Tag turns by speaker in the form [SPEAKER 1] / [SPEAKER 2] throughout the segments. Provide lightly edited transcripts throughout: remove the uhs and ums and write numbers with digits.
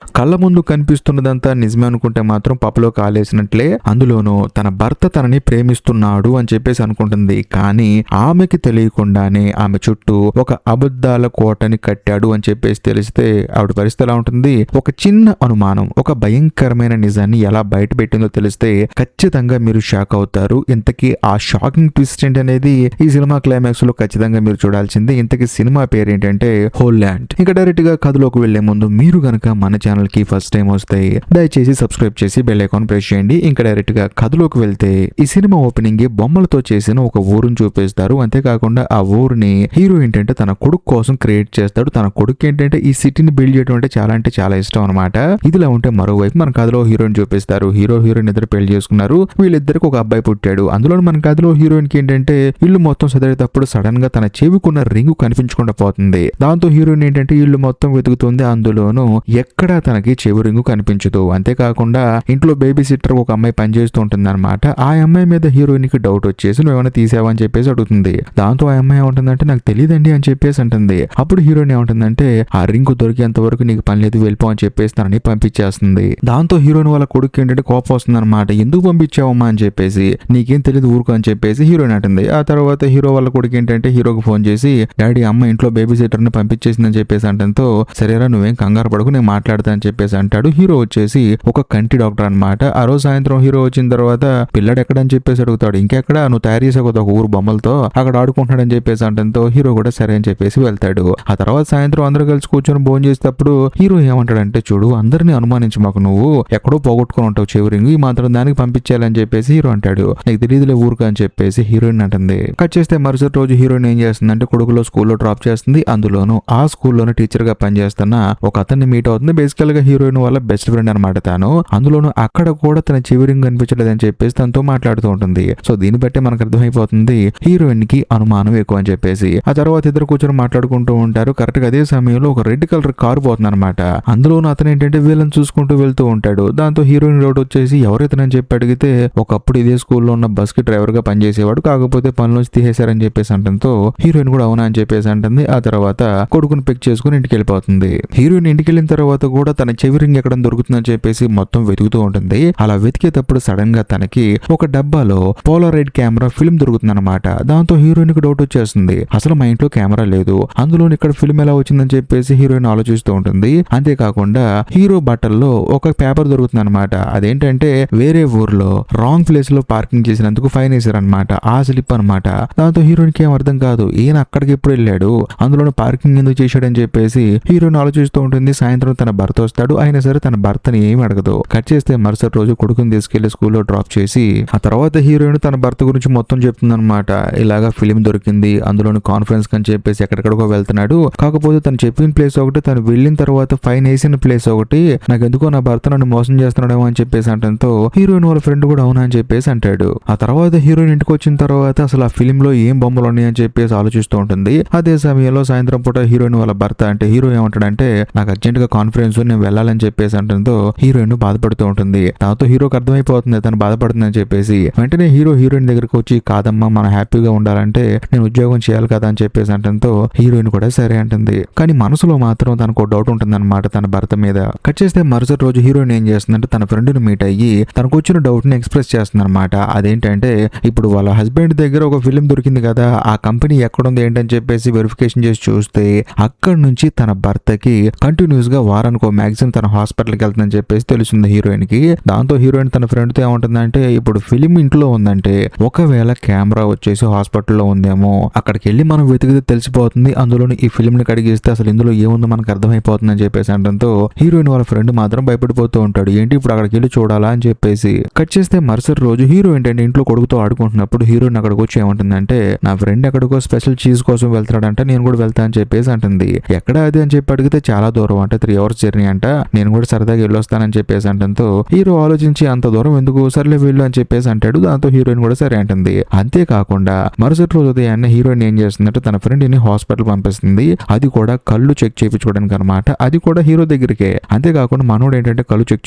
[SPEAKER 1] కళ్ళ ముందు కనిపిస్తున్నదంతా నిజమే అనుకుంటే మాత్రం పప్పులో కాలేసినట్లే. అందులోనూ తన భర్త తనని ప్రేమిస్తున్నాడు అని చెప్పేసి అనుకుంటుంది. కానీ ఆమెకి తెలియకుండానే ఆమె చుట్టూ ఒక అబద్ధాల కోటని కట్టాడు అని చెప్పేసి తెలిస్తే ఆవిడ పరిస్థితి ఎలా ఉంటుంది? ఒక చిన్న అనుమానం ఒక భయంకరమైన నిజాన్ని ఎలా బయట పెట్టిందో తెలిస్తే ఖచ్చితంగా మీరు షాక్ అవుతారు. ఇంతకీ ఆ షాకింగ్ ట్విస్ట్ ఏంటనేది ఈ సినిమా క్లైమాక్స్ లో ఖచ్చితంగా మీరు చూడాల్సిందే. ఇంతకీ సినిమా పేరు ఏంటంటే హోల్ ల్యాండ్. ఇంకా డైరెక్ట్ గా కథలోకి వెళ్లే ముందు మీరు గనక మన ఛానల్ కి ఫస్ట్ టైం వస్తే దయచేసి సబ్స్క్రైబ్ చేసి బెల్ ఐకాన్ ప్రెస్ చేయండి. ఇంకా డైరెక్ట్ గా కథలోకి వెళ్తే ఈ సినిమా ఓపెనింగ్ బొమ్మలతో చేసిన ఒక ఊరుని చూపిస్తారు. అంతేకాకుండా ఆ ఊరిని హీరో ఏంటంటే తన కొడుకు కోసం క్రియేట్ చేస్తాడు. తన కొడుకు ఏంటంటే ఈ సిటీని బిల్డ్ చేయడం అంటే చాలా ఇష్టం అనమాట. ఇదిలా ఉంటే మరోవైపు మన కథలో హీరోయిన్ చూపిస్తారు. హీరోయిన్ ఇద్దరు పెళ్లి చేసుకున్నారు. వీళ్ళిద్దరికి ఒక అబ్బాయి పుట్టాడు. అందులో మన కథలో హీరోయిన్ కి ఏంటంటే ఇల్లు మొత్తం చదివేటప్పుడు సడన్ గా తన చెవికున్న రింగు కనిపించకుండా పోతుంది. దాంతో హీరోయిన్ ఏంటంటే ఇల్లు మొత్తం వెతుకుతుంది. అందులోనూ ఎక్కడా తనకి చెవి రింగు కనిపించదు. అంతేకాకుండా ఇంట్లో బేబీ సిట్టర్ ఒక అమ్మాయి పనిచేస్తూ ఉంటుంది అనమాట. ఆ అమ్మాయి మీద హీరోయిన్ కి డౌట్ వచ్చేసి నువ్వు ఏమైనా తీసావా అని చెప్పేసి అడుగుతుంది. దాంతో ఆ అమ్మాయి ఏమంటుందంటే నాకు తెలియదండి అని చెప్పేసి అంటుంది. అప్పుడు హీరోయిన్ ఏమంటుందంటే ఆ రింగు దొరికేంత వరకు నీకు పని లేదు వెళ్ళిపో అని చెప్పేసి తనని పంపించేస్తుంది. దాంతో హీరోయిన్ వాళ్ళ కొడుకు ఏంటంటే కోపం వస్తుంది అనమాట. ఎందుకు పంపించావమ్మా అని చెప్పేసి నీకేం తెలియదు ఊరుకో అని చెప్పేసి హీరోయిన్ అంటుంది. ఆ తర్వాత హీరో వాళ్ళ కొడుకు ఏంటంటే హీరోకి ఫోన్ చేసి డాడీ అమ్మ ఇంట్లో బేబీ సిట్టర్ ని పంపించేసిందని చెప్పేసి అంటంతో సరేరా నువ్వేం కంగారు పడకు నేను మాట్లాడతా అని చెప్పేసి అంటాడు. హీరో వచ్చేసి ఒక కంటి డాక్టర్ అనమాట. ఆ రోజు సాయంత్రం హీరో వచ్చిన తర్వాత పిల్లడు ఎక్కడని చెప్పేసి అడుగుతాడు. ఇంకెక్కడ నువ్వు తయారు చేసే ఒక ఊరు బొమ్మలతో అక్కడ ఆడుకుంటున్నాడని చెప్పేసి అంటంతో హీరో కూడా సరే అని చెప్పేసి వెళ్తాడు. ఆ తర్వాత సాయంత్రం అందరూ కలిసి కూర్చొని భోజనం చేసేటప్పుడు హీరో ఏమంటాడంటే చూడు అందరినీ అనుమానించి మాకు నువ్వు ఎక్కడో పోగొట్టుకుని ఉంటావు చెవిరింగ్ ఈ మాత్రం దానికి పంపించాలని చెప్పేసి హీరో అంటాడు. నీకు తెలియదులే ఊరుకు అని చెప్పేసి హీరోయిన్ అంటుంది. కట్ చేస్తే మరుసటి రోజు హీరోయిన్ ఏం చేస్తుందంటే కొడుకులో స్కూల్లో డ్రాప్ చేస్తుంది. అందులోనూ ఆ స్కూల్లోనే టీచర్ గా పనిచేస్తున్న ఒక అతన్ని మీట్ అవుతుంది. బేసికల్ గా హీరోయిన్ వాళ్ళ బెస్ట్ ఫ్రెండ్ అనమాట తాను. అందులోనూ అక్కడ కూడా తన చెవిరింగ్ కనిపించలేదని చెప్పేసి తనతో మాట్లాడుతూ ఉంటుంది. సో దీన్ని బట్టి మనకు అర్థమైపోతుంది హీరోయిన్ కి అనుమానం ఎక్కువ అని చెప్పేసి. ఆ తర్వాత ఇద్దరు కూర్చొని మాట్లాడుకుంటూ ఉంటారు. కరెక్ట్ గా అదే సమయంలో ఒక రెడ్ కలర్ కారు పోతుంది అనమాట. అందులోనూ అతను ఏంటంటే వీళ్ళని చూసుకుంటూ వెళ్తూ ఉంటాడు. దాంతో హీరోయిన్ రోడ్ వచ్చేసి ఎవరైతేనని చెప్పి అడిగితే ఒకప్పుడు ఇదే స్కూల్లో ఉన్న బస్ కి డ్రైవర్ గా పనిచేసేవాడు కాకపోతే పనిలోంచి తీసేశారని చెప్పేసి అంటంతో హీరోయిన్ కూడా అవునా అని చెప్పేసి అంటుంది. ఆ తర్వాత కొడుకుని పిక్ చేసుకుని ఇంటికి వెళ్ళిపోతుంది. హీరోయిన్ ఇంటికి వెళ్ళిన తర్వాత కూడా తన చెవి రింగ్ ఎక్కడ దొరుకుతుందని చెప్పేసి మొత్తం వెతుకుతూ ఉంటుంది. అలా వెతికేటప్పుడు సడన్ గా తనకి ఒక డబ్బాలో పోలారైడ్ కెమెరా ఫిల్మ్ దొరుకుతుంది అనమాట. దాంతో హీరోయిన్ కి డౌట్ వచ్చేస్తుంది. అసలు మా ఇంట్లో కెమెరా లేదు అందులో ఇక్కడ ఫిల్మ్ ఎలా వచ్చిందని చెప్పేసి హీరోయిన్ ఆలోచిస్తూ ఉంటుంది. అంతేకాకుండా హీరో బట్టల్లో ఒక పేపర్ దొరుకుతుంది అనమాట. అదేంటంటే వేరే ఊర్లో రాంగ్ ప్లేస్ లో పార్కింగ్ చేసినందుకు ఫైన్ వేసారనమాట. ఆ స్లిప్ అనమాట. దాంతో హీరోయిన్ కి ఏం అర్థం కాదు ఈయన అక్కడికి ఎప్పుడు వెళ్ళాడు అందులో పార్కింగ్ ఎందుకు చేశాడని చెప్పేసి హీరోయిన్ ఆలోచిస్తూ ఉంటుంది. సాయంత్రం తన భర్త వస్తాడు. అయినా సరే తన భర్తని ఏమి అడగదు. కట్ చేస్తే మరుసటి రోజు కొడుకుని తీసుకెళ్లి స్కూల్లో డ్రాప్ చేసి ఆ తర్వాత హీరోయిన్ తన భర్త గురించి మొత్తం చెప్తుంది అనమాట. ఇలాగా ఫిలిం దొరికింది అందులోని కాన్ఫరెన్స్ అని చెప్పేసి ఎక్కడెక్కడికో వెళ్తున్నాడు. కాకపోతే తను చెప్పిన ప్లేస్ ఒకటి తను వెళ్ళిన తర్వాత ఫైన్ వేసిన ప్లేస్ ఒకటి నాకు ఎందుకో నా భర్త నన్ను మోసం చేస్తున్నాడేమో అని చెప్పేసి అంటంతో హీరోయిన్ వాళ్ళ ఫ్రెండ్ కూడా అవునా అని చెప్పేసి అంటాడు. ఆ తర్వాత హీరోయిన్ ఇంటికి వచ్చిన తర్వాత అసలు ఆ ఫిలిం లో ఏం బొమ్మలు ఉన్నాయని చెప్పేసి ఆలోచిస్తూ ఉంటుంది. అదే సమయంలో సాయంత్రం పూట హీరోయిన్ వాళ్ళ భర్త అంటే హీరో ఏమంటాడంటే నాకు అర్జెంట్ గా కాన్ఫరెన్స్ నేను వెళ్ళాలని చెప్పేసి అంటంతో హీరోయిన్ బాధపడుతూ ఉంటుంది. దాంతో హీరోకి అర్థమైపోతుంది తను బాధపడుతుందని చెప్పేసి వెంటనే హీరోయిన్ దగ్గరకు వచ్చి కాదమ్మా మనం హ్యాపీగా ఉండాలంటే నేను ఉద్యోగం చేయాలి కదా అని చెప్పేసి అంటంతో హీరోయిన్ కూడా సరే అంటుంది. కానీ మనసులో మాత్రం తనకు డౌట్ ఉంటుంది అనమాట తన భర్త మీద. కట్ చేస్తే మరుసటి రోజు హీరోయిన్ ఏం చేస్తుందంటే తన ఫ్రెండ్ ని మీట్ అయ్యి తనకు వచ్చిన డౌట్ ని ఎక్స్ప్రెస్ చేస్తుంది అనమాట. అదేంటంటే ఇప్పుడు వాళ్ళ హస్బెండ్ దగ్గర ఒక ఫిలిం దొరికింది కదా ఆ కంపెనీ ఎక్కడుంది ఏంటని చెప్పేసి వెరిఫికేషన్ చేసి చూస్తే అక్కడ నుంచి తన భర్తకి కంటిన్యూస్ గా వారానికి ఒక మ్యాక్సిమం తన హాస్పిటల్కి వెళ్తుందని చెప్పేసి తెలుస్తుంది హీరోయిన్ కి. దాంతో హీరోయిన్ తన ఫ్రెండ్ తో ఏమంటుందంటే ఇప్పుడు ఫిలిం ఇంట్లో ఉందంటే ఒకవేళ కెమెరా వచ్చేసి హాస్పిటల్లో ఉందేమో అక్కడికి వెళ్ళి మనం వెతికితే తెలిసిపోతుంది. అందులోని ఈ ఫిలిం ని కడిగిస్తే అసలు ఇందులో ఏముందో మనకు అర్థమైపోతుంది అని చెప్పేసి అంటంతో హీరోయిన్ వాళ్ళ ఫ్రెండ్ మాత్రం భయపడిపోతూ ఉంటాడు. ఏంటి ఇప్పుడు అక్కడికి వెళ్ళి చూడాలా అని చెప్పేసి. కట్ చేస్తే మరుసటి రోజు హీరో ఏంటంటే ఇంట్లో కొడుకుతో ఆడుకుంటున్నప్పుడు హీరోయిన్ అక్కడికి వచ్చి ఏమంటుందంటే నా ఫ్రెండ్ ఎక్కడికో స్పెషల్ చీజ్ కోసం వెళ్తాడంట నేను కూడా వెళ్తా అని చెప్పేసి అంటుంది. ఎక్కడ అది అని చెప్పి అడిగితే చాలా దూరం అంటే 3 hours జర్నీ అంట నేను కూడా సరదాగా వెళ్ళొస్తానని చెప్పేసి అంటంతో హీరో ఆలోచించి అంత దూరం ఎందుకు సర్లే వెళ్ళు అని చెప్పేసి అంటాడు. దాంతో హీరోయిన్ కూడా సరే అంటుంది. అంతేకాకుండా మరుసటి రోజు ఉదయాన్నే హీరోయిన్ ఏం చేస్తుందంటే తన ఫ్రెండ్ ని హాస్పిటల్ పంపిస్తుంది. అది కూడా కళ్ళు చెక్ చేయించుకోవడానికి అనమాట. అది కూడా హీరో దగ్గరికే. అంతేకాకుండా మనోడు ఏంటంటే కళ్ళు చెక్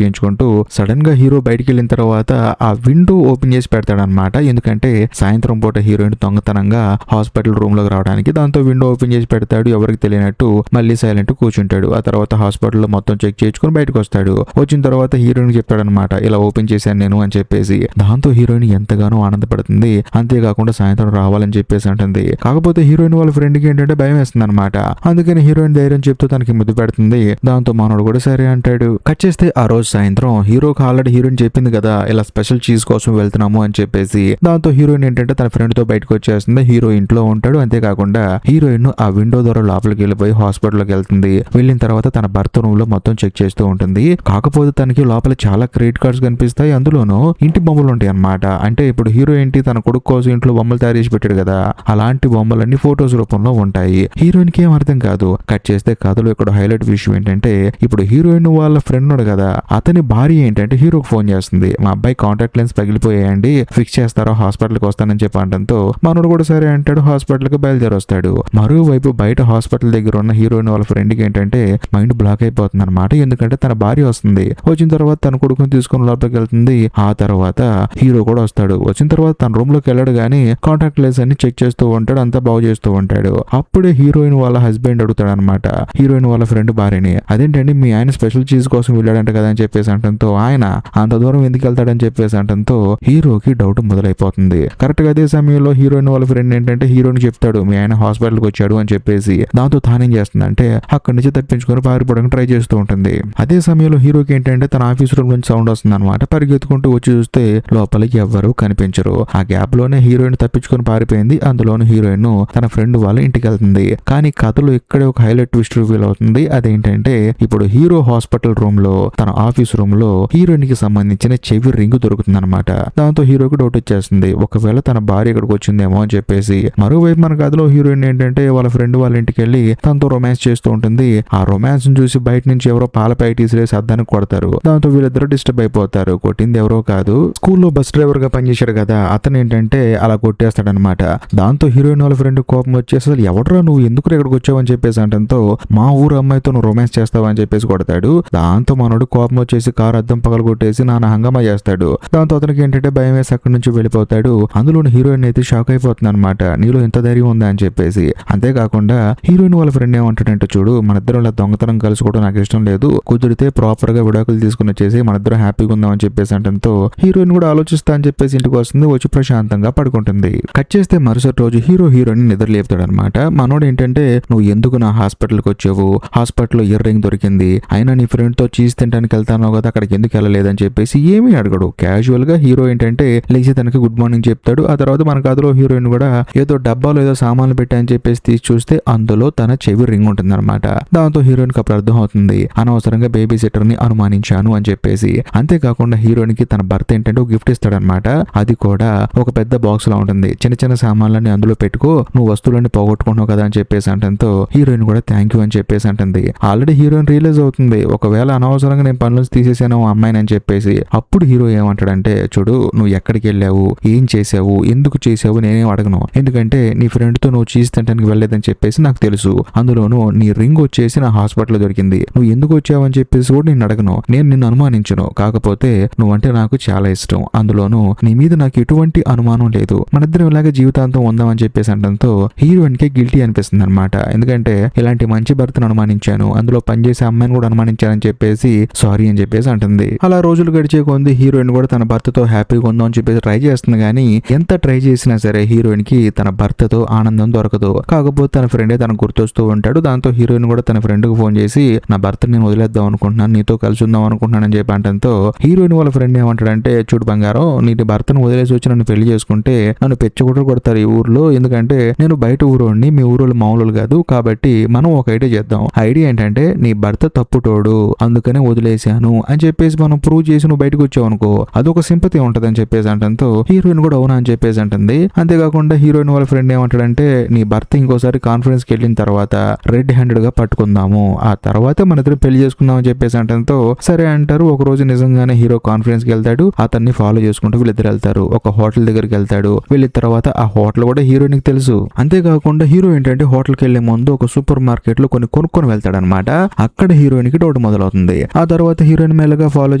[SPEAKER 1] చేయించుకుంటూ సడన్ గా హీరో బయటికి వెళ్ళిన తర్వాత ఆ విండో ఓపెన్ చేసి పెడతాడనమాట. ఎందుకంటే సాయంత్రం పూట హీరోయిన్ దొంగతనంగా హాస్పిటల్ రూమ్ లోకి రావడానికి. దాంతో విండో ఓపెన్ చేసి పెడతాడు. ఎవరికి తెలియనట్టు మళ్ళీ సైలెంట్ కూర్చుంటాడు. ఆ తర్వాత హాస్పిటల్లో మొత్తం చెక్ చేసుకుని బయటకు వస్తాడు. వచ్చిన తర్వాత హీరోయిన్ చెప్తాడనమాట, ఇలా ఓపెన్ చేశాను నేను అని చెప్పేసి. దాంతో హీరోయిన్ ఎంతగానో ఆనందపడుతుంది. అంతేకాకుండా సాయంత్రం రావాలని చెప్పేసి అంటుంది. కాకపోతే హీరోయిన్ వాళ్ళ ఫ్రెండ్ కి ఏంటంటే భయం వేస్తుంది అనమాట. అందుకని హీరోయిన్ ధైర్యం చెప్తూ తనకి ముద్దు పెడుతుంది. దాంతో మనోడు కూడా సరే అంటాడు. కట్ చేస్తే ఆ రోజు సాయంత్రం హీరోకి ఆల్రెడీ హీరోయిన్ చెప్పింది కదా ఇలా స్పెషల్ చీజ్ కోసం వెళ్తున్నాము అని చెప్పేసి. దాంతో హీరోయిన్ ఏంటంటే తన ఫ్రెండ్ తో బయటకు వచ్చేస్తుంది. హీరో ఇంట్లో ఉంటాడు. అంతేకాకుండా హీరోయిన్ ఆ విండో ద్వారా లోపలికి వెళ్ళిపోయి హాస్పిటల్లోకి వెళ్తుంది. వెళ్ళిన తర్వాత తన భర్త రూమ్ లో మొత్తం చెక్ చేస్తూ ఉంటుంది. కాకపోతే తనకి లోపల చాలా క్రెడిట్ కార్డ్స్ కనిపిస్తాయి. అందులోనూ ఇంటి బొమ్మలు ఉంటాయి అన్నమాట. అంటే ఇప్పుడు హీరో ఏంటి తన కొడుకు కోసం ఇంట్లో బొమ్మలు తయారు చేసి పెట్టాడు కదా, అలాంటి బొమ్మలన్నీ ఫోటోస్ రూపంలో ఉంటాయి. హీరోయిన్ కి ఏం అర్థం కాదు. కట్ చేస్తే కథలో ఇక్కడ హైలైట్ విషయం ఏంటంటే ఇప్పుడు హీరోయిన్ వాళ్ళ ఫ్రెండ్ ఉన్నాడు కదా, అతని భార్య ఏంటంటే హీరోకి ఫోన్ చేస్తుంది. మా అబ్బాయి కాంటాక్ట్ లెన్స్ పగిలిపోయాయండి, ఫిక్స్ చేస్తారా, హాస్పిటల్కి వస్తానని చెప్పి అనడంతో మనోడు కూడా సరే అంటాడు. హాస్పిటల్కి బయలుదేరి వస్తాడు. మరోవైపు బయట హాస్పిటల్ దగ్గర ఉన్న హీరోయిన్ వాళ్ళ ఫ్రెండ్ కి ఏంటంటే మైండ్ బ్లాక్ అయిపోతుంది అనమాట. ఎందుకంటే తన భార్య వస్తుంది. వచ్చిన తర్వాత తన కొడుకుని తీసుకుని లోపలికి వెళ్తుంది. ఆ తర్వాత హీరో కూడా వస్తాడు. వచ్చిన తర్వాత తన రూమ్ లోకి వెళ్ళాడు గానీ కాంటాక్ట్ లెన్స్ అన్ని చెక్ చేస్తూ ఉంటాడు. అంతా బాగు చేస్తూ ఉంటాడు. అప్పుడే హీరోయిన్ వాళ్ళ హస్బెండ్ అడుగుతాడు అనమాట హీరోయిన్ వాళ్ళ ఫ్రెండ్ భార్యని, అదేంటండి మీ ఆయన స్పెషల్ చీజ్ కోసం వెళ్ళాడంట కదా అని చెప్పేసి అంటంతో, ఆయన అంత దూరం ఎందుకు వెళ్తాడని చెప్పేసి అంటంతో హీరోకి డౌట్ మొదలైపోతుంది. కరెక్ట్ గా అదే సమయంలో హీరోయిన్ వాళ్ళ ఫ్రెండ్ ఏంటంటే హీరోని చెప్తాడు మీ ఆయన హాస్పిటల్కి వచ్చాడు అని చెప్పేసి. దాంతో తానేం చేస్తుందంటే అక్కడి నుంచి తప్పించుకొని పారిపోవడానికి ట్రై చేస్తూ ఉంటుంది. అదే సమయంలో హీరోకి ఏంటంటే తన ఆఫీస్ రూమ్ నుంచి సౌండ్ వస్తుంది అనమాట. పరిగెత్తుకుంటూ వచ్చి చూస్తే లోపలికి ఎవ్వరూ కనిపించరు. ఆ గ్యాప్ లోనే హీరోయిన్ తప్పించుకొని పారిపోయింది. అందులోను హీరోయిన్ తన ఫ్రెండ్ వాళ్ళ ఇంటికి వెళ్తుంది. కానీ కథలో ఇక్కడే ఒక హైలైట్ ట్విస్ట్ రివీల్ అవుతుంది. అదేంటంటే ఇప్పుడు హీరో హాస్పిటల్ రూమ్ లో తన ఆఫీస్ రూమ్ లో హీరోయిన్ కి సంబంధించిన చెవి రింగ్ దొరుకుతుంది అనమాట. దాంతో హీరోకి డౌట్ వచ్చేస్తుంది, ఒకవేళ తన భార్య ఇక్కడికి వచ్చిందేమో అని చెప్పేసి. మరోవైపు మన కథలో హీరోయిన్ ఏంటంటే వాళ్ళ ఫ్రెండ్ వాళ్ళ ఇంటికి వెళ్ళి తనతో రొమాన్స్ చేస్తూ ఉంటుంది. ఆ రొమాన్స్ చూసి బయట నుంచి ఎవరో పాల ప్యాకెట్స్ వేసి అద్దానికి కొడతారు. దాంతో వీళ్ళిద్దరూ డిస్టర్బ్ అయిపోతారు. కొట్టింది ఎవరో కాదు, స్కూల్లో బస్ డ్రైవర్ గా పనిచేశాడు కదా అతను ఏంటంటే అలా కొట్టేస్తాడనమాట. దాంతో హీరోయిన్ వాళ్ళ ఫ్రెండ్ కోపం వచ్చేసి అసలు ఎవడరా నువ్వు ఎందుకు ఇక్కడికి వచ్చావు అని చెప్పేసి అంటంతో మా ఊరు అమ్మాయితో నువ్వు రొమాన్స్ చేస్తావా అని చెప్పేసి కొడతాడు. దాంతో మనోడు కోపం వచ్చేసి కారు అద్దం పగలు కొట్టేసి నాన్న హంగామా చేస్తాడు. దాంతో అతనికి ఏంటంటే భయం వేసి అక్కడి నుంచి వెళ్ళిపోతాడు. అందులోని హీరోయిన్ అయితే షాక్ అయిపోతుంది అనమాట, నీలో ఎంత ధైర్యం ఉందా అని చెప్పేసి. అంతేకాకుండా హీరోయిన్ వాళ్ళ ఫ్రెండ్ ఏమంటాడంటే చూడు మన ఇద్దరు ఇలా దొంగతనం కలుసుకోవడం నాకు ఇష్టం లేదు, కుదిరితే ప్రాపర్ గా విడాకులు తీసుకుని వచ్చేసి మన ఇద్దరు హ్యాపీగా ఉందాం అని చెప్పేసి అంటంతో హీరోయిన్ కూడా ఆలోచిస్తా అని చెప్పేసి ఇంటికి వస్తుంది. వచ్చి ప్రశాంతంగా పడుకుంటుంది. కట్ చేస్తే మరుసటి రోజు హీరోయిన్ నిద్ర లేపుతాడు అనమాట. మనోడు ఏంటంటే నువ్వు ఎందుకు నా హాస్పిటల్కి వచ్చావు, హాస్పిటల్లో ఇయర్ రింగ్ దొరికింది, అయినా నీ ఫ్రెండ్ తో చీజ్ తింటానికి వెళ్తాను కదా అక్కడికి ఎందుకు వెళ్ళలేదని చెప్పేసి ఏమీ అడగడు. క్యాజువల్ గా హీరో ఏంటంటే లేచి తనకి గుడ్ మార్నింగ్ చెప్తాడు. ఆ తర్వాత మన కథలో హీరోయిన్ కూడా ఏదో డబ్బాలో ఏదో సామాన్లు పెట్టాయని చెప్పేసి తీసి చూస్తే అందులో తన చెవి రింగ్ ఉంటుంది అనమాట. దాంతో హీరోయిన్ కి అప్పుడు అర్థం అవుతుంది అనవసరంగా బేబీ సిటర్ ని అనుమానించాను అని చెప్పేసి. అంతేకాకుండా హీరోయిన్ కి తన భర్త ఏంటంటే ఒక గిఫ్ట్ ఇస్తాడనమాట. అది కూడా ఒక పెద్ద బాక్స్ లో ఉంటుంది. చిన్న చిన్న సామాన్లన్నీ అందులో పెట్టుకో, నువ్వు వస్తువులన్నీ పోగొట్టుకుంటున్నావు కదా అని చెప్పేసి అంటంతో హీరోయిన్ కూడా థ్యాంక్ యూ అని చెప్పేసి అంటుంది. ఆల్రెడీ హీరోయిన్ రియలైజ్ అవుతుంది ఒకవేళ అనవసరంగా నేను పనులు తీసేసాను అమ్మాయిని అని చెప్పేసి. అప్పుడు హీరో ఏమంటాడంటే చూడు నువ్వు ఎక్కడికి వెళ్ళావు, ఏం చేసావు, ఎందుకు చేసావు నేనేం అడగను, ఎందుకంటే నీ ఫ్రెండ్ తో నువ్వు చీజ్ తింటానికి వెళ్ళలేదని చెప్పేసి నాకు తెలుసు. అందులోనూ నీ రింగ్ వచ్చేసి నా హాస్పిటల్లో దొరికింది, నువ్వు ఎందుకు వచ్చావు అని చెప్పేసి కూడా నేను అడగను, నేను నిన్ను అనుమానించను. కాకపోతే నువ్వంటే నాకు చాలా ఇష్టం, అందులోనూ నీ మీద నాకు ఎటువంటి అనుమానం లేదు, మనిద్దరం ఇలాగే జీవితాంతం ఉందామని చెప్పేసి అంటంతో హీరోయిన్ కి గిల్టీ అనిపిస్తుంది అనమాట. ఎందుకంటే ఇలాంటి మంచి భర్తను అనుమానించాను, అందులో పనిచేసే అమ్మాయిని కూడా అనుమానించానని చెప్పేసి సారీ అని చెప్పేసి అంటుంది. అలా రోజులు గడిచే కొంది హీరోయిన్ కూడా తన భర్తతో హ్యాపీగా ఉందాం అని చెప్పేసి ట్రై చేస్తుంది. కానీ ఎంత ట్రై చేసినా సరే హీరోయిన్ కి తన భర్తతో ఆనందం దొరకదు. కాకపోతే తన ఫ్రెండే తనకు గుర్తొస్తూ ఉంటాడు. దాంతో హీరోయిన్ కూడా తన ఫ్రెండ్ కు ఫోన్ చేసి నా భర్త నేను వదిలేద్దాం అనుకుంటున్నాను, నీతో కలిసి ఉందాం అనుకుంటున్నాను అని చెప్పి అంటంతో హీరోయిన్ వాళ్ళ ఫ్రెండ్ ఏమంటాడంటే చూడు బంగారం, నీ భర్తను వదిలేసి వచ్చి నన్ను పెళ్లి చేసుకుంటే నన్ను పెచ్చగొట్టు కొడతారు ఈ ఊర్లో, ఎందుకంటే నేను బయట ఊరోడిని, మీ ఊరోళ్ళు మామూలు కాదు, కాబట్టి మనం ఒక ఐడియా చేద్దాం. ఐడియా ఏంటంటే నీ భర్త తప్పుటోడు అందుకనే వదిలేశాను అని చెప్పేసి మనం ప్రూవ్ చేసి నువ్వు బయటకు వచ్చావు అనుకో అదొక సింపతి ఉంటది అని చెప్పేసి అంటంతో హీరోయిన్ కూడా అవునా అని చెప్పేసి అంటుంది. అంతేకాకుండా హీరోయిన్ వాళ్ళ ఫ్రెండ్ ఏమంటాడంటే నీ భర్త ఇంకోసారి కాన్ఫరెన్స్ కి వెళ్ళిన తర్వాత రెడ్ హ్యాండెడ్ గా పట్టుకుందాము, ఆ తర్వాత మన ఇద్దరు పెళ్లి చేసుకుందాం అని చెప్పేసి అంటంతో సరే అంటారు. ఒక రోజు నిజంగానే హీరో కాన్ఫరెన్స్ కి వెళ్తాడు, అతన్ని ఫాలో చేసుకుంటూ వీళ్ళిద్దరు వెళ్తారు. ఒక హోటల్ దగ్గరికి వెళ్తాడు. వెళ్ళిన తర్వాత ఆ హోటల్ కూడా హీరోయిన్ కి తెలుసు. అంతేకాకుండా హీరో ఏంటంటే హోటల్ కి వెళ్లే ముందు ఒక సూపర్ మార్కెట్ లో కొనుక్కొని వెళ్తాడు అనమాట. అక్కడ హీరోయిన్ కి డౌట్ మొదలవుతుంది. ఆ తర్వాత హీరోయిన్ మెల్లగా ఫాలో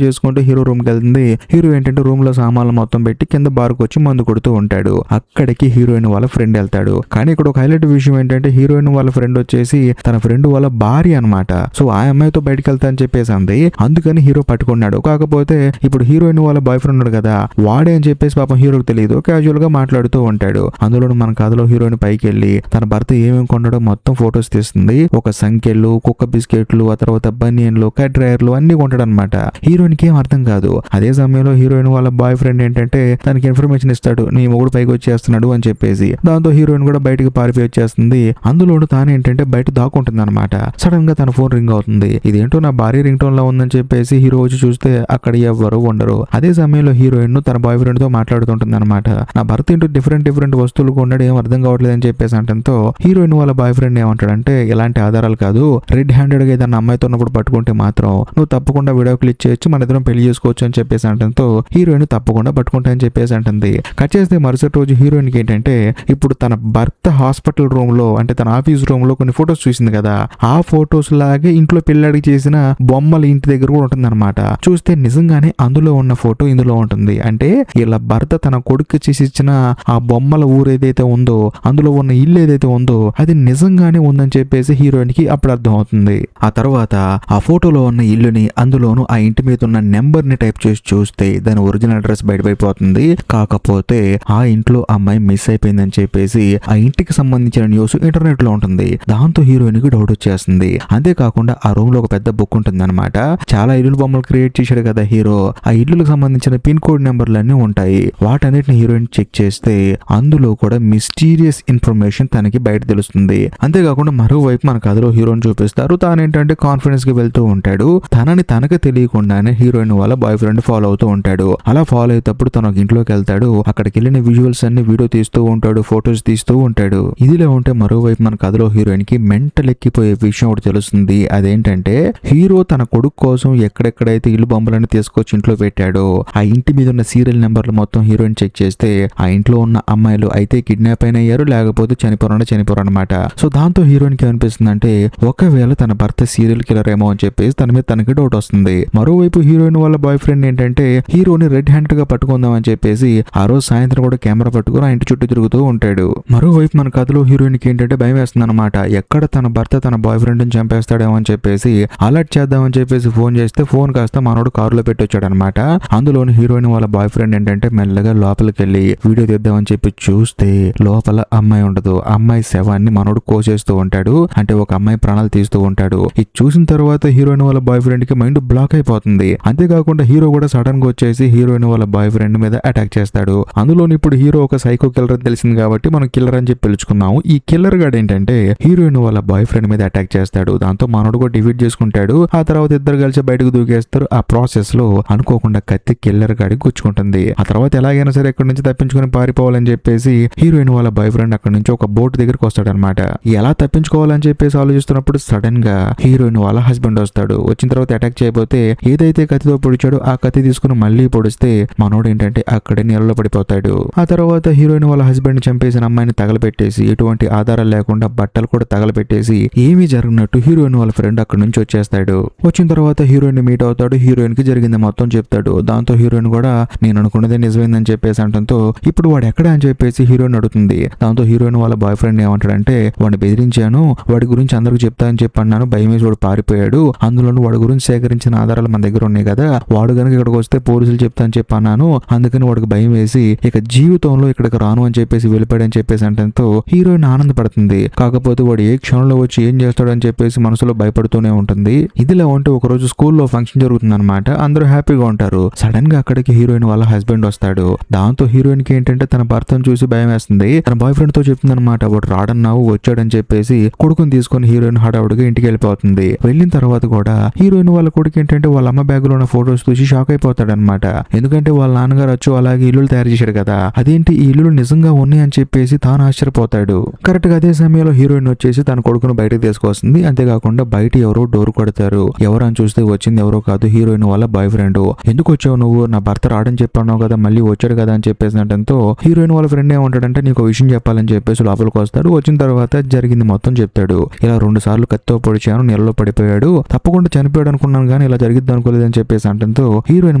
[SPEAKER 1] చేసుకుంటూ హీరో రూమ్ కి వెళ్తుంది. హీరో ఏంటంటే రూమ్ లో సామాన్లు మొత్తం పెట్టి కింద బార్కు వచ్చి మందు కొడుతూ ఉంటాడు. అక్కడికి హీరోయిన్ వాళ్ళ ఫ్రెండ్ వెళ్తాడు. కానీ ఇక్కడ ఒక హైలైట్ విషయం ఏంటంటే హీరోయిన్ వాళ్ళ ఫ్రెండ్ వచ్చేసి తన ఫ్రెండ్ వాళ్ళ భార్య అనమాట. సో ఆ అమ్మాయితో బయటకు వెళ్తా అని చెప్పేసి అంది. అందుకని హీరో పట్టుకున్నాడు. కాకపోతే ఇప్పుడు హీరోయిన్ వాళ్ళ బాయ్ ఫ్రెండ్ ఉన్నాడు కదా, వాడే అని చెప్పేసి పాపం హీరోకి తెలియదు, క్యాజువల్ గా మాట్లాడుతూ ఉంటాడు. అందులో మన కథలో హీరోయిన్ పైకి వెళ్ళి తన భర్త ఏమేమి కొన్నాడో మొత్తం ఫొటోస్ తీస్తుంది. ఒక సంఖ్యలు, కుక్క బిస్కెట్లు, ఆ తర్వాత బనియన్లు, కట్ డ్రైయర్లు అన్ని కొంటాడు అనమాట. హీరోయిన్ కి ఏం అర్థం కాదు. అదే సమయంలో హీరోయిన్ వాళ్ళ బాయ్ ఫ్రెండ్ ఏంటంటే తనకి ఇన్ఫర్మేషన్ ఇస్తాడు, నీ మొగుడు పైకి వచ్చేస్తున్నాడు అని చెప్పేసి. దాంతో హీరోయిన్ కూడా బయటికి పారిపోయి వచ్చేస్తుంది. అందులోను తాను ఏంటంటే బయట దాక్కుంటుంది అనమాట. సడన్ గా తన ఫోన్ రింగ్ అవుతుంది. ఇదేంటో నా భార్య రింగ్ టోన్ లో ఉందని చెప్పేసి హీరో వచ్చి చూస్తే అక్కడ ఎవ్వరు ఉండరు. అదే సమయంలో హీరోయిన్ తన బాయ్ ఫ్రెండ్ తో మాట్లాడుతుంటుంది అనమాట. నా భర్త ఏంటో డిఫరెంట్ వస్తువులు కొన్నాడు, ఏం అర్థం కావట్లేదు అని చెప్పేసి అంటంతో హీరోయిన్ వాళ్ళ బాయ్ ఫ్రెండ్ ఏమంటాడంటే ఇలాంటి ఆధారాలు కాదు, రెడ్ హ్యాండెడ్ గా ఏదైనా అమ్మాయితో ఉన్నప్పుడు పట్టుకుంటే మాత్రం నువ్వు తప్పకుండా వీడియో క్లిక్ చేయొచ్చు, మన ఇద్దరం పెళ్లి చేసుకోవచ్చు అని చెప్పేసి అంటంతో హీరోయిన్ తప్పకుండా పట్టుకుంటా అని చెప్పేసి అంటుంది. కట్ చేస్తే మరుసటి రోజు హీరోయిన్ కి ఏంటంటే ఇప్పుడు తన భర్త హాస్పిటల్ రూమ్ లో అంటే తన ఆఫీస్ రూమ్ లో కొన్ని ఫొటోస్ చూసింది కదా, ఆ ఫొటోస్ లాగే ఇంట్లో పెళ్లాడికి చేసిన బొమ్మల ఇంటి దగ్గర కూడా ఉంటుంది అనమాట. చూస్తే నిజంగానే అందులో ఉన్న ఫోటో ఇందులో ఉంటుంది. అంటే ఇలా భర్త తన కొడుకు చేసి ఇచ్చిన ఆ బొమ్మల ఊరు ఏదైతే ఉందో, అందులో ఉన్న ఇల్లు ఏదైతే ఉందో అది నిజంగానే ఉందని చెప్పేసి హీరోయిన్ కి అప్పుడు అర్థం అవుతుంది. ఆ తర్వాత ఆ ఫోటోలో ఉన్న ఇల్లుని, అందులోను ఆ ఇంటి మీద ఉన్న నెంబర్ ని టైప్ చేసి చూస్తే దాని ఒరిజినల్ అడ్రస్ బయటపడిపోతుంది. కాకపోతే ఆ ఇంట్లో అమ్మాయి మిస్ అయిపోయిందని చెప్పేసి ఆ ఇంటికి సంబంధించిన న్యూస్ ఇంటర్నెట్ లో ఉంటుంది. దాంతో హీరోయిన్ కి డౌట్ వచ్చేస్తుంది. అంతేకాకుండా ఆ రూమ్ లో ఒక పెద్ద బుక్ ఉంటుంది అనమాట. చాలా ఇల్లు బొమ్మలు క్రియేట్ చేశాడు కదా హీరో, ఆ ఇల్లులకు సంబంధించిన పిన్ కోడ్ నెంబర్లన్నీ ఉంటాయి. వాటన్నిటిని హీరోయిన్ చెక్ చేస్తే అందులో కూడా మిస్టీరియస్ ఇన్ఫర్మేషన్ తనకి బయట తెలుస్తుంది. అంతేకాకుండా మరోవైపు మన కథలో హీరోయిన్ చూపిస్తారు. తానేంటంటే కాన్ఫిడెన్స్ కి వెళ్తూ ఉంటాడు. తనని తనకు తెలియకుండానే హీరోయిన్ వాళ్ళ బాయ్ ఫ్రెండ్ ఫాలో అవుతూ ఉంటాడు. అలా ఫాలో అయ్యేటప్పుడు తన ఒక ఇంట్లోకి వెళ్తాడు. అక్కడికి వెళ్ళిన విజువల్స్ అన్ని వీడియో తీస్తూ ఉంటాడు, ఫొటోస్ తీస్తూ ఉంటాడు. ఇదిలో ఉంటే మరోవైపు మన కథలో హీరోయిన్ కి మెంటల్ ఎక్కిపోయే విషయం ఒకటి తెలుస్తుంది. అదేంటంటే హీరో తన కొడుకు కోసం ఎక్కడెక్కడైతే ఇల్లు బొమ్మలను తీసుకొచ్చి ఇంట్లో పెట్టాడో ఆ ఇంటి మీద ఉన్న సీరియల్ నెంబర్లు మొత్తం హీరోయిన్ చెక్ చేస్తే ఆ ఇంట్లో ఉన్న అమ్మాయిలు అయితే కిడ్నాప్ అయినయ్యారు, లేకపోతే చనిపోరు అనమాట. సో దాంతో హీరోయిన్ కి ఏమనిపిస్తుందంటే ఒకవేళ తన భర్త సీరియల్ కిల్లర్ ఏమో అని చెప్పేసి తన మీద తనకి డౌట్ వస్తుంది. మరోవైపు హీరోయిన్ వాళ్ళ బాయ్ ఫ్రెండ్ ఏంటంటే హీరోని రెడ్ హ్యాండ్ గా పట్టుకుందాం అని చెప్పేసి ఆ రోజు సాయంత్రం కూడా కెమెరా పట్టుకుని ఆ ఇంటి చుట్టూ తిరుగుతూ ఉంటాడు. మరోవైపు మన కథలో హీరోయిన్ కి ఏంటంటే భయం వేస్తుంది అనమాట. ఎక్కడ తన భర్త తన బాయ్ ఫ్రెండ్ ని చంపేస్తాడేమో అని చెప్పేసి అలర్ట్ చేద్దామని చెప్పేసి ఫోన్ చేస్తే ఫోన్ కాస్త మనోడు కారులో పెట్టి వచ్చాడు అనమాట. అందులోని హీరోయిన్ వాళ్ళ బాయ్ ఫ్రెండ్ ఏంటంటే మెల్లగా లోపలికి వెళ్ళి వీడియో తీద్దామని చెప్పి చూస్తే లోపల అమ్మాయి ఉండదు. అమ్మాయి శవాన్ని మనోడు కోసేస్తూ ఉంటాడు. అంటే ఒక అమ్మాయి ప్రాణాలు తీస్తూ ఉంటాడు. ఇది చూసిన తర్వాత హీరోయిన్ వాళ్ళ బాయ్ ఫ్రెండ్ కి మైండ్ బ్లాక్ అయిపోతుంది. అంతేకాకుండా హీరో కూడా సడన్ గా వచ్చేసి హీరోయిన్ వాళ్ళ బాయ్ ఫ్రెండ్ మీద అటాక్ చేస్తాడు. అందులోని ఇప్పుడు హీరో ఒక సైకో కిల్లర్ అని తెలిసింది కాబట్టి మనం కిల్లర్ అని చెప్పి పిలుచుకున్నాము. ఈ కిల్లర్ గాడు ఏంటంటే హీరోయిన్ వాళ్ళ బాయ్ ఫ్రెండ్ మీద అటాక్ చేస్తాడు. దాంతో మనోడు కూడా డిఫీట్ చేసుకుంటాడు. ఆ తర్వాత ఇద్దరు కలిసి బయటకు దూకేస్తారు. ఆ ప్రాసెస్ లో అనుకోకుండా కత్తి కిల్లర్ గాడికి గుచ్చుకుంటుంది. ఆ తర్వాత ఎలాగైనా సరే ఎక్కడి నుంచి తప్పించుకొని పారిపోవాలని చెప్పేసి హీరోయిన్ వాళ్ళ బాయ్ ఫ్రెండ్ అక్కడి నుంచి ఒక బోట్ దగ్గరికి వస్తాడనమాట. ఎలా తప్పించుకోవాలని చెప్పేసి ఆలోచిస్తున్నప్పుడు సడన్ గా హీరోయిన్ వాళ్ళ హస్బెండ్ వస్తాడు. వచ్చిన తర్వాత అటాక్ చేయబోతే ఏదైతే కత్తితో పొడిచాడో ఆ కత్తి తీసుకుని మళ్ళీ పొడిస్తే మనోడు ఏంటంటే అక్కడే నీళ్ళలో పడిపోతాడు. ఆ తర్వాత హీరోయిన్ వాళ్ళ హస్బెండ్ చంపేసిన అమ్మాయిని తగలబెట్టేసి ఎటువంటి ఆధారాలు లేకుండా బట్టలు కూడా తగలబెట్టేసి ఏమీ జరిగినట్టు హీరోయిన్ వాళ్ళ ఫ్రెండ్ అక్కడి నుంచి వచ్చేస్తాడు. వచ్చిన తర్వాత హీరోయిన్ మీట్ అవుతాడు. హీరోయిన్ కి జరిగింది మొత్తం చెప్తాడు. దాంతో హీరోయిన్ కూడా నేను అనుకున్నదే నిజమైందని చెప్పేసి అంటంతో ఇప్పుడు వాడు ఎక్కడ అని చెప్పేసి హీరోయిన్ అడుగుతుంది. దాంతో హీరోయిన్ వాళ్ళ బాయ్ ఫ్రెండ్ ఏమంటాడంటే వాడిని బెదిరించాను, వాడి గురించి అందరికి చెప్తా అని చెప్పి అన్నాను, భయం వేసి వాడు పారిపోయాడు, అందులోనూ వాడి గురించి సేకరించిన ఆధారాలు మన దగ్గర ఉన్నాయి కదా, వాడు కనుక ఇక్కడికి వస్తే పోలీసులు చెప్తా అని చెప్పి అన్నాను, అందుకని వాడికి భయం వేసి ఇక జీవితంలో ఇక్కడికి రాను అని చెప్పేసి వెళ్ళిపోయాడని చెప్పేసి అంటంతో హీరోయిన్ ఆనందపడుతుంది. కాకపోతే వాడు ఏ క్షణంలో వచ్చి ఏం చేస్తాడని చెప్పేసి మనసులో భయపడుతూనే ఉంటుంది. ఇదిలా ఉంటే ఒక రోజు స్కూల్లో ఫంక్షన్ జరుగుతుంది అనమాట. అందరూ హ్యాపీగా ఉంటారు. సడన్ గా అక్కడికి హీరోయిన్ వాళ్ళ హస్బెండ్ వస్తాడు. దాంతో హీరోయిన్ కి ఏంటంటే తన భర్తను చూసి భయం వేస్తుంది. తన బాయ్ ఫ్రెండ్ తో చెప్తుంది అనమాట, వాడు రాడన్నావు వచ్చాడని చెప్పేసి కొడుకుని తీసుకొని హీరోయిన్ హడావుడిగా ఇంటికి వెళ్ళిపోతుంది. వెళ్ళిన తర్వాత కూడా హీరోయిన్ వాళ్ళ కొడుకు ఏంటంటే వాళ్ళ అమ్మ బ్యాగ్ లో ఉన్న ఫొటోస్ చూసి షాక్ అయిపోతాడు అనమాట. ఎందుకంటే వాళ్ళ నాన్నగారు వచ్చి అలాగే ఇల్లు తయారు చేశాడు కదా, అదేంటి ఈ ఇల్లులు నిజంగా ఉన్నాయి అని చెప్పేసి తాను ఆశ్చర్యపోతాడు. కరెక్ట్ గా అదే సమయంలో హీరోయిన్ వచ్చేసి తన కొడుకును బయటకు తీసుకొస్తుంది. అంతేకాకుండా బయట ఎవరో డోర్ కొడతారు. ఎవరు అని చూస్తే వచ్చింది ఎవరో కాదు, హీరోయిన్ వాళ్ళ బాయ్ ఫ్రెండ్. ఎందుకు వచ్చావు నువ్వు, నా భర్త రాడని చెప్పాను కదా, మళ్ళీ వచ్చాడు కదా అని చెప్పేసి అంటంతో హీరోయిన్ వాళ్ళ ఫ్రెండ్ ఏమంటాడంటే నీకు విషయం చెప్పాలని చెప్పేసి లోపలికి వస్తాడు. వచ్చిన తర్వాత జరిగింది మొత్తం చెప్తాడు. ఇలా 2 సార్లు కత్తితో పొడిచాను, నీళ్ళలో పడిపోయాడు, తప్పకుండా చనిపోయాడు అనుకున్నాను కానీ ఇలా జరిగిద్ది అనుకోలేదని చెప్పేసి అంటంతో హీరోయిన్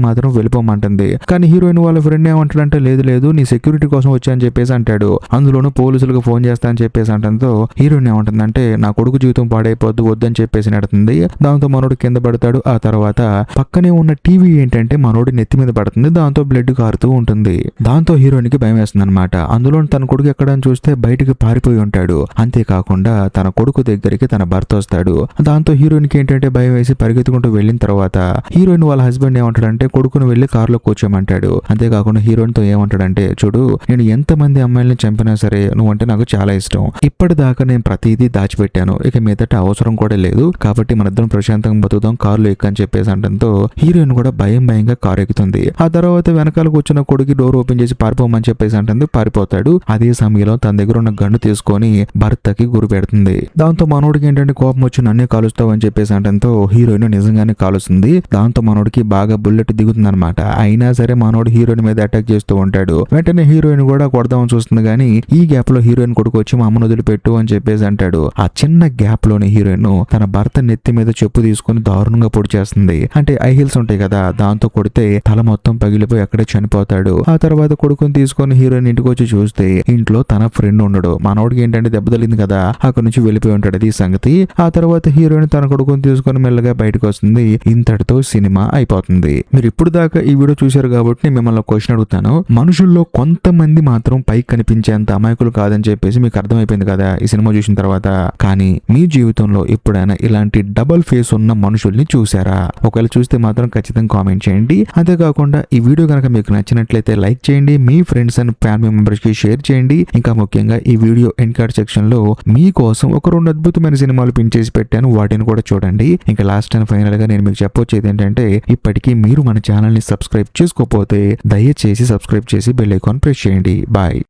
[SPEAKER 1] మాత్రం వెళ్ళిపోమంటుంది. కానీ హీరోయిన్ వాళ్ళ ఫ్రెండ్ ఏమంటాడంటే లేదు లేదు నీ సెక్యూరిటీ కోసం వచ్చా అని చెప్పేసి అంటాడు. అందులోనూ పోలీసులకు ఫోన్ చేస్తా అని చెప్పేసి అంటంతో హీరోయిన్ ఏమంటుందంటే నా కొడుకు జీవితం పాడైపోద్దు, వద్దని చెప్పేసి నెడుతుంది. దాంతో మనోడు కింద పడతాడు. ఆ తర్వాత పక్కనే ఉన్న టీవీ ఏంటంటే మనోడి నెత్తి మీద పడుతుంది. దాంతో బ్లడ్ కారుతూ ఉంటుంది. దాంతో హీరోయిన్ కి భయం వేస్తుంది అనమాట. అందులో తన కొడుకు ఎక్కడని చూస్తే బయటికి పారిపోయి ఉంటాడు. అంతేకాకుండా తన కొడుకు దగ్గరికి తన భర్త వస్తాడు. దాంతో హీరోయిన్ కి ఏంటంటే భయం వేసి పరిగెత్తుకుంటూ వెళ్ళిన తర్వాత హీరోయిన్ వాళ్ళ హస్బెండ్ ఏమంటాడంటే కొడుకును వెళ్లి కారులో కూర్చోమంటాడు. అంతేకాకుండా హీరోయిన్ తో ఏమంటాడంటే చూడు, నేను ఎంతమంది అమ్మాయిల్ని చంపినా సరే నువ్వంటే నాకు చాలా ఇష్టం. ఇప్పటిదాకా నేను ప్రతిదీ దాచిపెట్టాను. ఇక మీదట అవసరం కూడా లేదు. కాబట్టి మనిద్దరం ప్రశాంతంగా బతుకుదాం, కారులో ఎక్కని చెప్పేసి అంటంతో హీరోయిన్ కూడా భయంగా కారు ఎక్కుతుంది. ఆ తర్వాత వెనకాల కూర్చున్న కొడుకు డోర్ ఓపెన్ చేసి పారిపోమని చెప్పేసి అంటుంది. పారిపోతాడు. అదే సమయంలో తన దగ్గర ఉన్న గన్ను తీసుకొని భర్తకి గురి పెడుతుంది. దాంతో మనోడికి ఏంటంటే కోపం వచ్చి నన్నే కాలుస్తావు అని చెప్పేసి అంటంతో హీరోయిన్ నిజంగానే కాలుస్తుంది. దాంతో మనోడికి బాగా బుల్లెట్ దిగుతుంది అనమాట. అయినా సరే మనోడు హీరోయిన్ మీద అటాక్ చేస్తూ ఉంటాడు. వెంటనే హీరోయిన్ కూడా కొడదామని చూస్తుంది కానీ ఈ గ్యాప్ లో హీరోయిన్ కొడుకు వచ్చి మా అమ్మను వదిలిపెట్టు అని చెప్పేసి అంటాడు. ఆ చిన్న గ్యాప్ లోనే హీరోయిన్ తన భర్త నెత్తి మీద చెప్పు తీసుకుని దారుణంగా పొడి చేస్తుంది. అంటే ఐ హీల్స్ ఉంటాయి కదా, దాంతో కొడితే తల మొత్తం పగిలిపోయి అక్కడే చనిపోతాడు. ఆ తర్వాత కొడుకుని తీసుకొని హీరోయిన్ ఇంటికి వచ్చి చూస్తే ఇంట్లో తన ఫ్రెండ్ ఉండడు. మనోడికి ఏంటంటే దెబ్బ తగిలింది కదా, అక్కడ నుంచి వెళ్ళిపోయి ఉంటాడు. అది సంగతి. ఆ తర్వాత హీరోయిన్ తన కొడుకుని తీసుకొని మెల్లగా బయటకు వస్తుంది. ఇంతటితో సినిమా అయిపోతుంది. మీరు ఇప్పుడు దాకా ఈ వీడియో చూశారు కాబట్టి నేను మిమ్మల్ని క్వశ్చన్ అడుగుతాను. మనుషుల్లో కొంతమంది మాత్రం పైకి కనిపించేంత అమాయకులు కాదని చెప్పేసి మీకు అర్థమైపోయింది కదా ఈ సినిమా చూసిన తర్వాత. కానీ మీ జీవితంలో ఎప్పుడైనా ఇలాంటి డబల్ ఫేస్ ఉన్న మనుషుల్ని చూసారా? ఒకవేళ చూస్తే మాత్రం ఖచ్చితంగా కామెంట్ చేయండి. అంతేకాకుండా ఈ వీడియో కనుక మీకు నచ్చినట్లయితే లైక్ చేయండి, మీ ఫ్రెండ్స్ అండ్ ఫ్యామిలీ మెంబర్స్ కి షేర్ చేయండి. ఇంకా ముఖ్యంగా ఈ వీడియో ఎండ్ కార్డ్ సెక్షన్ లో మీకోసం ఒక 2 అద్భుతమైన సినిమాలు పిన్ చేసి పెట్టాను, వాటిని కూడా చూడండి. ఇంకా లాస్ట్ అండ్ ఫైనల్ గా నేను మీకు చెప్పొచ్చేది ఏంటంటే ఇప్పటికీ మీరు మన ఛానల్ ని సబ్స్క్రైబ్ చేసుకోకపోతే దయచేసి సబ్స్క్రైబ్ చేసి బెల్ ఐకాన్ ప్రెస్ చేయండి. బాయ్.